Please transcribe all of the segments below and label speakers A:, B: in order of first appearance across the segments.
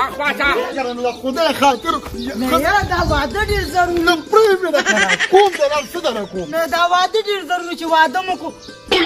A: اخواته
B: نو خدای خاطر
C: نه یاره دا واده ډېر ضروري
B: نه پرېږدې نه که نه کوم دلال څه دله کوم
C: نه دا واده ډېر ضروري چې واده مو کو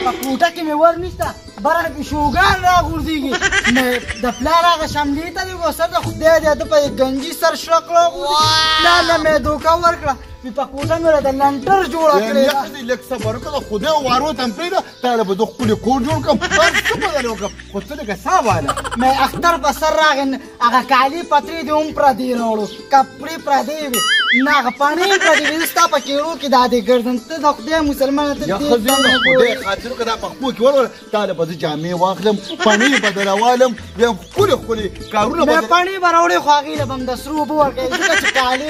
C: په کوټه کې مې ور نشته بره پیشوګان راغورځېږي نه د پلار هغه شملې ته دې وسر د خدای دې ده په ګنجي سر شړک راغورځي پلار له مې دوکه ورکړه په کوټه مې د لنټر جوړه کړې ده
B: لږ صبر وکړه د خدای وارو ته هم پرېږده تا له به د ښکلي کور جوړ کړم هر څه بدل وکړم خو ته لږه سا واله
C: مې اختر په سر راغی هغه کالي پترې دې هم پردې راوړو کپړې پردې وې نه هغه پاڼې پردې وې زه ستا په کېړو کې دا دې ګرځم ته د خدای مسلمانه ته
B: یا ښځې د خدای خاطر وکړه دا په خپو کې ولوله تا له به زه جامې واخلم پاڼې به درولم بیا هم ښکلي ښکلي کارونه
C: مې پاڼې به راوړې خو هغې له به هم د سرو اوبه ورکوي ځکه چې کالي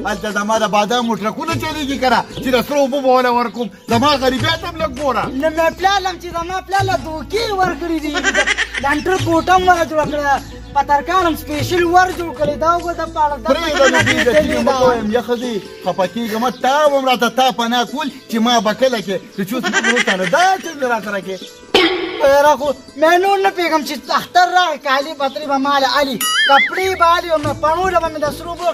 B: هلته زما د بادامو ټرکونه چلېږي که نه چې د سرو اوبه به وله ورکوم زما غریبیت هم لږ ګوره
C: نه مې پلار لم چې زما پلار له دوکې ورکړي دي لنټر کوټه هم ورله جوړه کړې پترکان هم سپېشل ور جوړ کړی دا وګوره
B: پرېږده نو مه وایم یا ښځې خفه کېږم تا به هم راته تا پناه کول چې ما به کله کې چې چوس مه وروسته نه دا څه را سره کې
C: یاره خو مې نور نه پوهېږم چې اختر راغی کالي پترې به ما له علي کپړې به علي او مې پڼو له به مې د سرو اوبه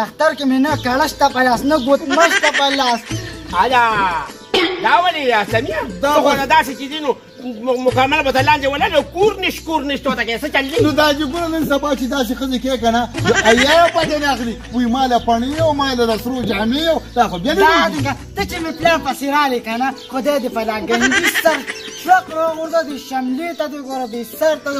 C: اختر کې مې نه کړه شته په لاس نه ګوتمه شته په لاس
A: هلا دا ولې سمیه ته خو نه داسې چې دي نو مکمل به ته لاندې ولاړ کورنش کورنش ته ورته کوې څه چل دی
B: نو دا چې ګوره نن سبا چې داسې ښځې کوې که نه ایا یې پتې نه اخلي وایي ما له پڼې او ما له د سرو جامې او دا خو بیا نه
C: ته چې مې پلار پسې رالې که نه خدای دې په دا ګنجي سر شوق راغورځه دې شملې ته دې ګوره دې سر ته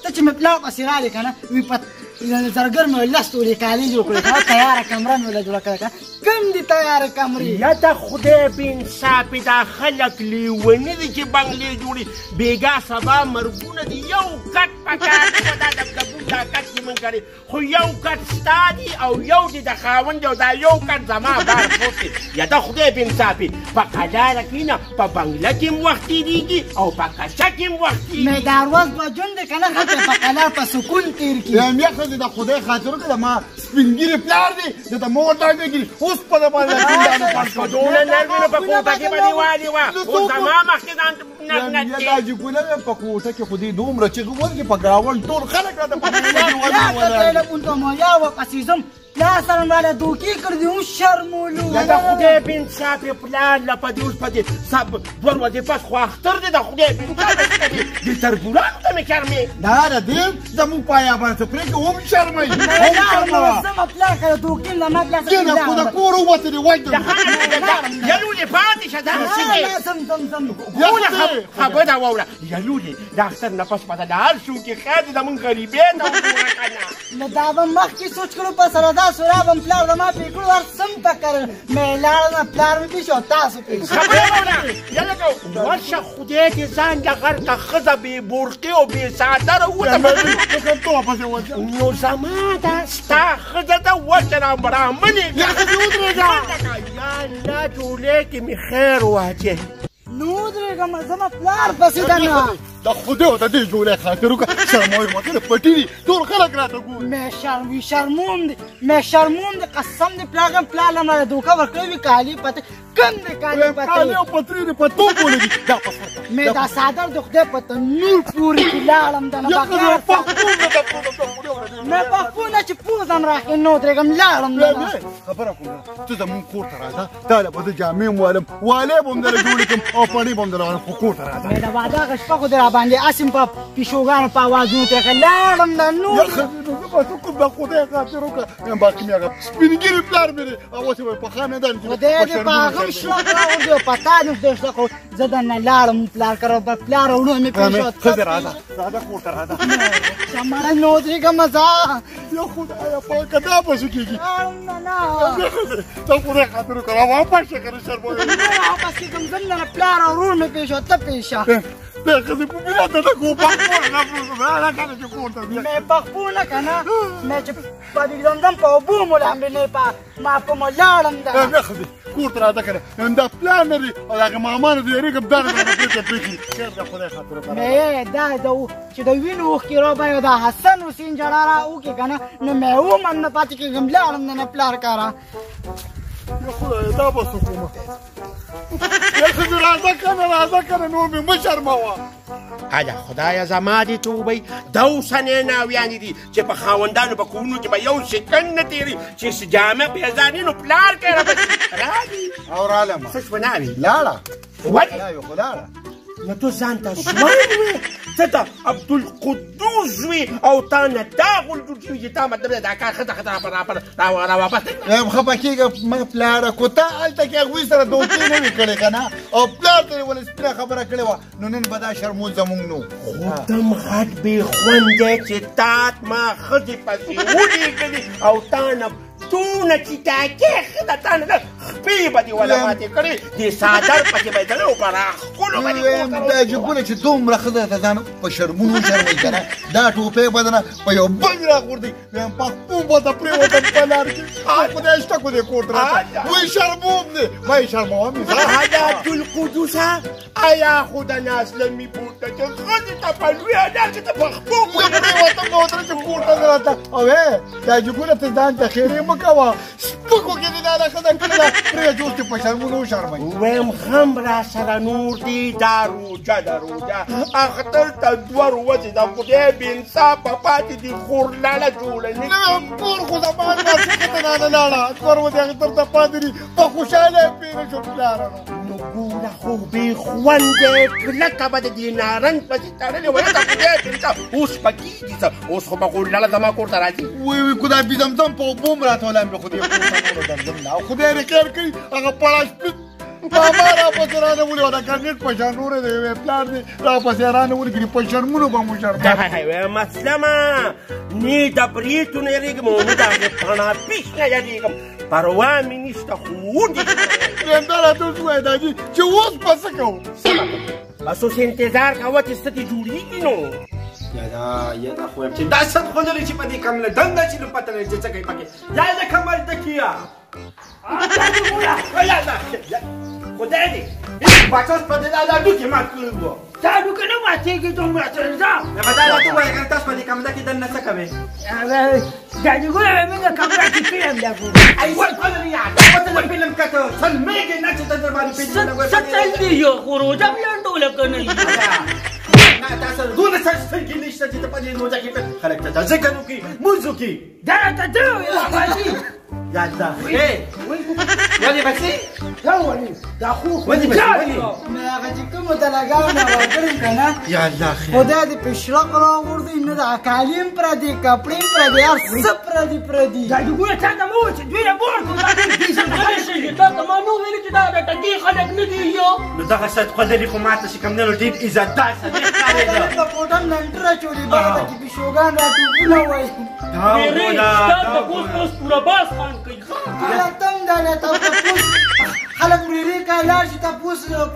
C: ته چې مې پلار پسې رالې که نه وایي په زرګر مې لس تورې کالي جوړ کړې که تیاره کمره مې له جوړه کړې که کوم دي تیاره کمرې
A: یا د خدای بې انصافې دا خلک لیوني دي چې بنګلې جوړي بېګا سبا مرګونه دي یو کټ پکار دی دا دبدبون دا کټ چې من کړې خو یو کټ ستا دي او یو دي د خاوند او دا یو کټ زما بار پروت دی یا د خدای بې انصافې په قلاره کې نه په بنګله کې هم وخت تېرېږي او په کشه کې هم وخت تېرېږي
C: مې دا ورځ به ژوند دی که نه هلته په قلار په سکون تېر کړي
B: د خدای خاطر وکړه ما سپین ګیرې پلار دی د ته مور ډاګې ګیري اوس په د باندې
A: په دونه نرمې په کوټه کې به دې والې وه اوس زما مخکې ځان
B: دا جګونه مې په کوټه کې خو دې دومره چغې ول چې په ګاونډ ټول خلک راته په
C: یا وپسې ځم پلار سره ماله دوکې کړې دي هم شرمولو
A: د خدای بې انصافې پلار له په دې اوس په دې دوه ورځې پس خو اختر دی د خدای بې انصافې دې تربورانو ته مې شرمې
B: دا د دې زموږ پایا باندې څه پرېږدي هم شرموي
C: زما پلار سره دوکې له ما پلار
B: سره خو د کور ووتې دې وایي
A: یلولې پاتې شه خبره واوره یلولې د اختر نه پس به د هر شو کې خیر دی زمونږ غریبۍ ته وګوره که نه
C: نو دا به مخکې سوچ کړو په سره دا سورا به پلار زما پرې کړو هر څه م پکړ مې لاړه نه پلار مې پېښ او تاسو پېښ
A: خبره واوره یلکه ورشه خدای دې ځان د غر که ښځه بې برقې او بې څادره ووته نو زما دا ستا ښځه ده وچه رامنې یا الله جولې کې مې خیر واچې
C: نو ودرېږم زما پلار پسې ده نه
B: د خدای او د دې جوړې خاطر وکړه شرموي مه کړه پټي دي ټول خلک راته ګوري
C: مې شرموم دي مې شرموم دي قسم دې پلار له ما دوکه ورکړې وي کالي پتې کوم دې کالي
B: کالي او پترې دې په تو پولېږي دا په سر
C: مې دا څادر د خدای په تنور پورې کې لاړم د نه مې پخپو نه چې پوزم راخې نه ودرېږم لاړم
B: خبره کوم ته زمونږ کور ته راځه تا له به زه جامې م والم والې به هم درله جوړې کړم او پڼې به هم درله والم خو کور ته راځه
C: مې د واده هغه شپه خو دې راباندې اسیم په پیشوګانو په اوازونو ته یې لاړم د نور
B: زه به څه کوم د خدای خاطر وکړه باقي مې هغه سپین ګیرې پلار مې دی او اوس یې په ښه میدان کې
C: خدای دې په هغه هم شلق راوړي او په تا دې خدای شلق زه درنه لاړم پلار کره پلار او وروڼه مې پېښ
B: ښځې راځه کور ته راځه
C: شماره نه ودرېږم زه
B: یا خدایه پاکه دا به څه کېږي
C: نه
B: ته خدای خاطر وکړه واپس شه که نه شرموي
C: واپس کېږم زه نه پلار او ورور مې پېښ ته پېښ
B: دا ښځې په مینه ته نه کوو پخپله نه کنه چې کور ته بیا
C: مې پخپو نه که نه مې چې پرېږدم په اوبو مو لامبې نه ما په مو لاړم ده
B: نه ښځې کور ته راځه که نه دا پلان لري او هغه مامانو دې یېرېږم دا پرېږدي پرېږدي خیر د خدای خاطر وکړه
C: مې دا چې د وینو اوښکې راباندې دا حسن حسین جړه را وکړي که نه نو مې ومن نه پاتې کېږم لاړم د نه پلار کاره
B: یا خدای دا به څه کومه یا ښځې راځه کنه نور مې مه شرموه.
A: هله خدایه زما دې توبې دا اوسنۍ ناویانې دي چې په خاوندانو په کورونو کې به یو سکند نه تېري چې جامه بېزانې نو پلار کې راځي
B: او رالمه
A: څه شوه ناوې
B: لاړه
A: ولې
B: لا یو خو لاړه
A: نو تو ځان ته ژوند وې ته د عبدالقدوس وې او تا نه دا غول جوړ شوي چې تا مطلب دا کار ښه راواپس
B: یم خفه کېږه مه پلاره کو تا هلته کې هغوی سره دوستي نه وي کړې که نه او پلار ته یې ولې سپینه خبره کړې وه نو نن به دا شرمول زمونږ نو
A: خو دم غټ بې خوند دی چې تا ما ښځې پسې ولېږلې او تا نه تونه چې ټاکې ښه ده تا نه ده خپې به دې وله ماتې کړې دې څادر پسې به یې دلې او په راښکلو به دې
B: دا جګونه چې دومره ښه ده ته ځان په شرمونو شرموي که نه دا ټوپۍ به دنه په یو بل راغورځوي ویم پښتون به ته پرېوتم په لار کې خدای شته کو دې کور ته راته وایي شرموم دې ما یې شرموم
A: عبدالقدوسه آیا خو د ناسلمي پورته چې ښځې ته په لوی اډر کې ته پښتو
B: پرېوتم نو ودرې چې کور ته راته او دا جګونه ته ځان ته خیرې مه کوه سپکو کې دې دا ښځه کړې ده پرې جوړ چې په شرمونو وشرموي
A: ویم غم را سره نور دی دا روجه ده روجه اختر ته دوه ورځې د خدای بې انصافه پاتې دي خورلاله جوړه نه
B: کور خو زما ناڅخه ته نانه لاړه دوه ورځې اختر ته پاتې دي په خوشحاله یې پېره شو پلاره
A: نو ګوره خو بې خوند دی کلکه به د دې نارنج پسې تړلې ویل د خدای بې انصاف اوس به کېږي څه اوس خو به خورلاله زما کور ته راځي
B: وی خدای بې زمزم په اوبو م راته ولایم به خدای او خدای دې خیر کړي هغه پړاش ماما راپسې رانه ولي وه د ګرنېټ په شان نوری دی وی پلار دې راپسې رانه ولي کړي په شرمونو به مو شرمه
A: مسلمه نه د بریتو نه یېرېږم او نه د هغې پڼاپیش نه یېرېږم پروا مې نشته خو وډې
B: ویم دا راته اوس ووایه داجي چې اوس به څه کوو
A: بس اوس انتظار کوه چې څه دې جوړېږي نو
D: یادا خو یم چې دا ست خو لري چې په دې کمله دنده چې نو پته لري چې څه کوي پکې یادا کمل تکیه
A: خدای دې
D: بچوس په دې دا ډوکې مات کړی وو
A: دا ډوکې نه ماتېږي دومره تر ځه
D: دا دا ته وایې که تاسو په دې کمله کې دنده څه کوئ
A: دا دې ګوره مې د کمره کې فلم دا ګورو
D: ای څه کولري یادا وته د فلم کته څلمېږي نه چې ته در باندې فلم نه
A: څه چل دی یو خروجه بلنډوله که نه
D: تاسو دونه سترګې نشته چې ته په دې موزه کې خلک ته ذکر وکړي مونځ وکړي
A: دا راته ده وایي
D: یادا ولې بچې
C: دا ولې دا خو
D: ولې بچې ولې
C: مې هغه چې کومو دلګانو راوړل که نه
D: یا الله خیر
C: خدای دې په شرق راوړدی نه د کالیم پردي کپړې پردي هر څه پردي
A: دا دې ګوره تا ته مه ووایه چې دوی راپور کړو دا دې شي تا ته ما نه ویلي چې دا د ټکي خلک نه دي یو
D: نو دغه شاید قدرې خو ماته چې کوم نه ډېر عزتدار صدیق ښکارېده
C: د کوټن ننټره چولې باغ کې پیشوګان راټوپونه وایي خلک تم دا تاسو خلک ورېرې کا لاړ شي تاسو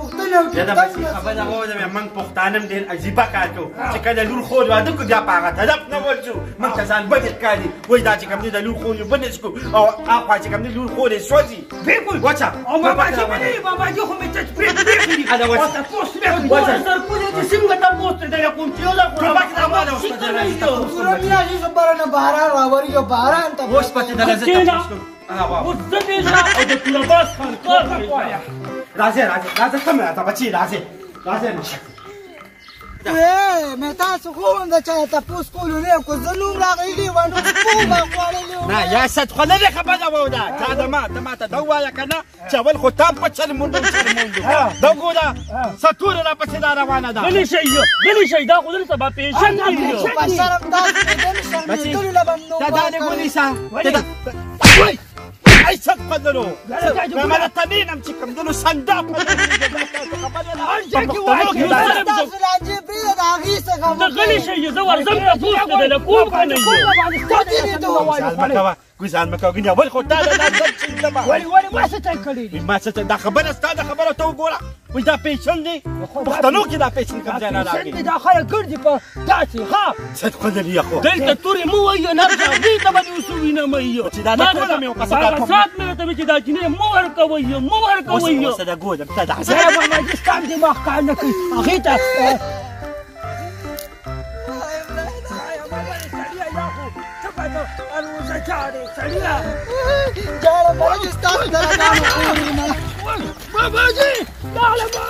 C: پوښتنه وکړي
D: دا بس خبره واورم من پښتانم ډېر عجیبه کار کوو چې کله لور خور واده کو بیا په هغه طرف نه ورځو موږ ته ځان بد ښکاري وایي دا چې کوم دی د لور خور یې بندش کو او هغه چې کوم دی لور خور یې سوځي
A: بالکل
D: وچه
A: او باباجي مې نه باباجي خو مې چت پرې
D: هذا وچه
A: تاسو مې وچه سرپوزې چې څنګه تاسو ته دا کوم چې یو لا خو
C: ورمیا شي خبره نه بهران راوړي او بهران ته
D: اوس پته د لذت تاسو
A: اوس د دې او د طلباس خان کار کوي
D: راځه کوم راته بچي راځه
C: مې تاسو خو دا چا تاسو کولو نه کو زنوم راغلی و نو په ما غواړلی
D: نه یا ست خو نه خبره وودا تا د ما ته دا وایا کنه چې ول خو تا په چل مونږ دا ګوره ستور را پسې دا روانه ده
A: غلی شي دا خو دل سبا پیشن دی
C: په شرم تاسو دې نشم ټول لبم نو
D: دا نه ګونی سا ای څه قدرو ما لا تمینم چې کوم دلو صندوق
A: غلی شي زه ورځم تاسو د کوم کنه
D: ګوزان مکو ګنیا ول خو تا دا
A: ولی ما څه کړی
D: ما څه دا خبره ستاسو خبره ته وګوره وای دا پیشن دی پښتنو کې دا پیشن کوم ځای نه راغی
A: دا خلک ګرځي په داسې ها
D: څه قدر یې خو
A: دلته تورې مو وایو نه دې ته باندې وسوي نه مې
D: چې دا نه کوم یو قصه
A: سات مې ته چې دا جنې مو ورکوي
D: اوس دا ګودم ته دا
A: زه ما دې ستام دې ما کار نه کوي هغه ته چاړې سړیا
C: جاړه باندې ستاسو درګانو پوری نه
A: بابا جی دالما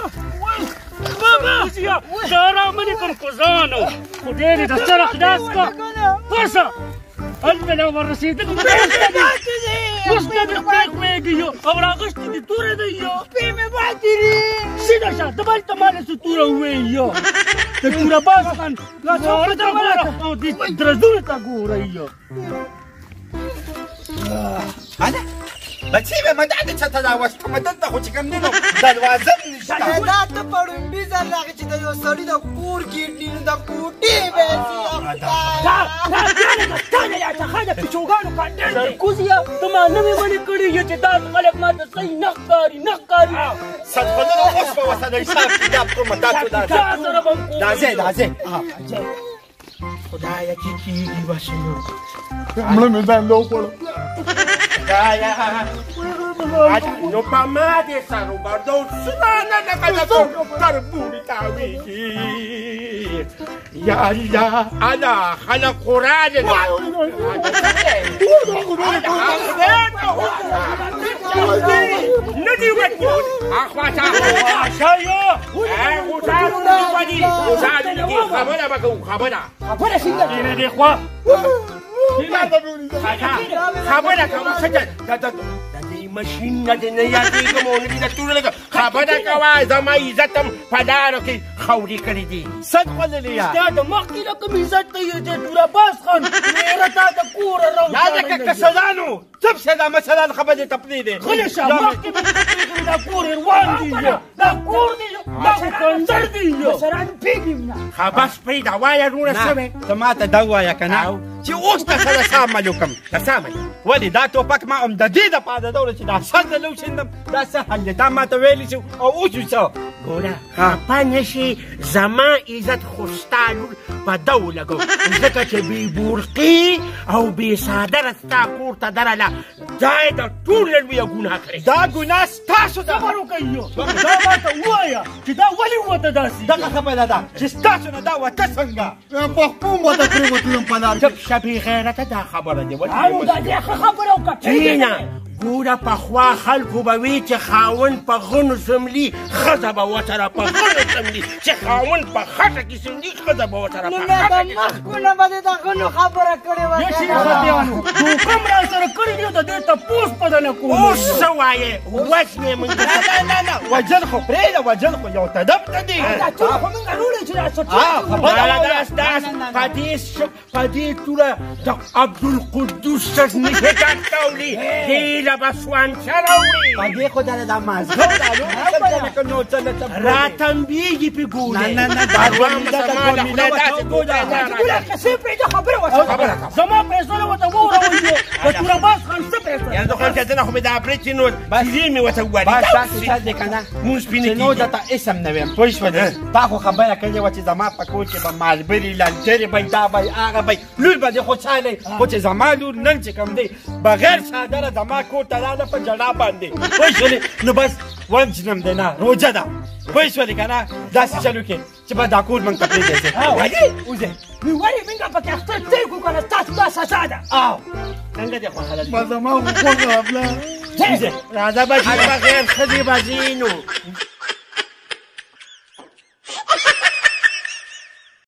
A: بابا دارا منی کوم کوزانو خو دې د سره خلاص کا پسا انت لو ورسیدک اوس نه دې پېښېږي او راغشت دې تورې دی یو
C: په مې باندې
A: سیده شه د بل تماله ستوره وې یو د تورا باز خان لا څوره ته وره او دې درزونه تا ګورې یو
D: انا بچی به مدد چته دا وسته مدد خو چې کوم نه دروازه نشته
C: دا ته پړم بي ځل راغی چې د یو سړی د کور کېټلی نو د کوټې به
A: ستانه یا څخه د چوغانو کاندل کوزیا ته ما نه مې ونی کړی چې دا خلک ما ته صحیح نه ښکاري
D: صدقه اوس په وسه د حساب کتاب کوم تاسو دا زه
A: خدایا چې کېږي وشنو
B: مړه مې ځان لو کړو
A: خدایا نو په ما دې سره وبردو سنانه لکه تر بوري تاویږي یا الله انا خلق قرآن ندی وکول اخواتا شایو غوټارو نه پدی غوټارو کې خبره وکړو خبره څنګه دې خوا خبره کوم څه د دې ماشین نه نه یادېږم او نه دې د ټولو لږه خبره کوه زما عزت هم په لارو کې خوري کړي دي
D: صدقه للیا
A: ستا د مخکې نه کوم عزت دی چې توره باز خان میره تا د کوره
D: یا لکه کسلانو څه پسې دا مثلا خبرې تپلې دي
A: غلی شه مخکې مې دا کور روان دي دا کور دی دا سکندر دی
C: سره پیګم نه
A: بس پرېږده وایه وروڼه څه
D: ته ما ته دا ووایه که نه چې اوس ته سره څه عمل وکړم
A: څه عمل
D: ولې دا ټوپک ما هم د دې دپاره درلود چې دا سر ته لو شیندم دا څه حل دی دا ما ته ویلي شو او اوس څه
A: ګوره خفه نه شي زما عزت خو ستا لور په ده ولګو ځکه چې بې بورقي او بې څادره ستا کور ته درله دا یې د ټولو لویه ګناه کړې
D: دا ګناه ستاسو ده
A: صبر وکړئ دا ماته ووایه چې دا ولې ووته داسې
D: دغه خبره ده چې ستاسو نه دا وته څنګه
B: په خپل وته پرېوتلم په لار
A: چپ شه بې غیرته دا خبره دی
C: او دا دې ښه خبره وکړه
A: کښېنه ګوره پخوا خلکو به وي چې خاوند په غنو سملي ښځه به ورسره په غنو سملي چې خاوند په خټه کې سملي ښځه به ورسره په خټه کې
C: مخکې نه به دې د غنو خبره کړې وه
A: دوکم را سره کړي دي د دې تپوس په ده نه کوم اوس څه وایې وژنې موږ
D: نه وجل خو پرېږده وجل خو یو تدب ته دی
C: دا ټول خو موږ وروڼه چې دا
A: په دې توره د عبدالقدوس څخ نښې ګټولي دې له به سوانچه راوړي
D: په دې خو دا مازغه
A: را تنبیږي پې ګورې زما پیسه ورته ووروئ د توره باز خان څه پیسه
D: یعنې خو کتنه خو مې دا پرېږدي نو چیزې مې ورته ووایي بس داسې شرط دی که نه
A: مونځ پې نه
D: چې نو درته اسم نه ویم پوه شولې تا خو خبره کړې وه چې زما په کور کې به مالبرې لنجرې به دا به هغه به لور به دې خو چالی خو چې زما لور نن چې کوم دی بغیر څادره زما کور ته راغله په جړا باندې پوه شولې نو بس وجنم دی نه روجه ده پوه شولې که نه داسې چلو کې چې به دا کور موږ ته پرېږدی ولې وځئ
C: ولې موږ پکې اخته تی کړو که نه ستاسو دا سزا ده
A: څنګه دې خوښه ده
B: په زما خو خوښه افلا
A: راځه بچي بغیر ښځې به ځینو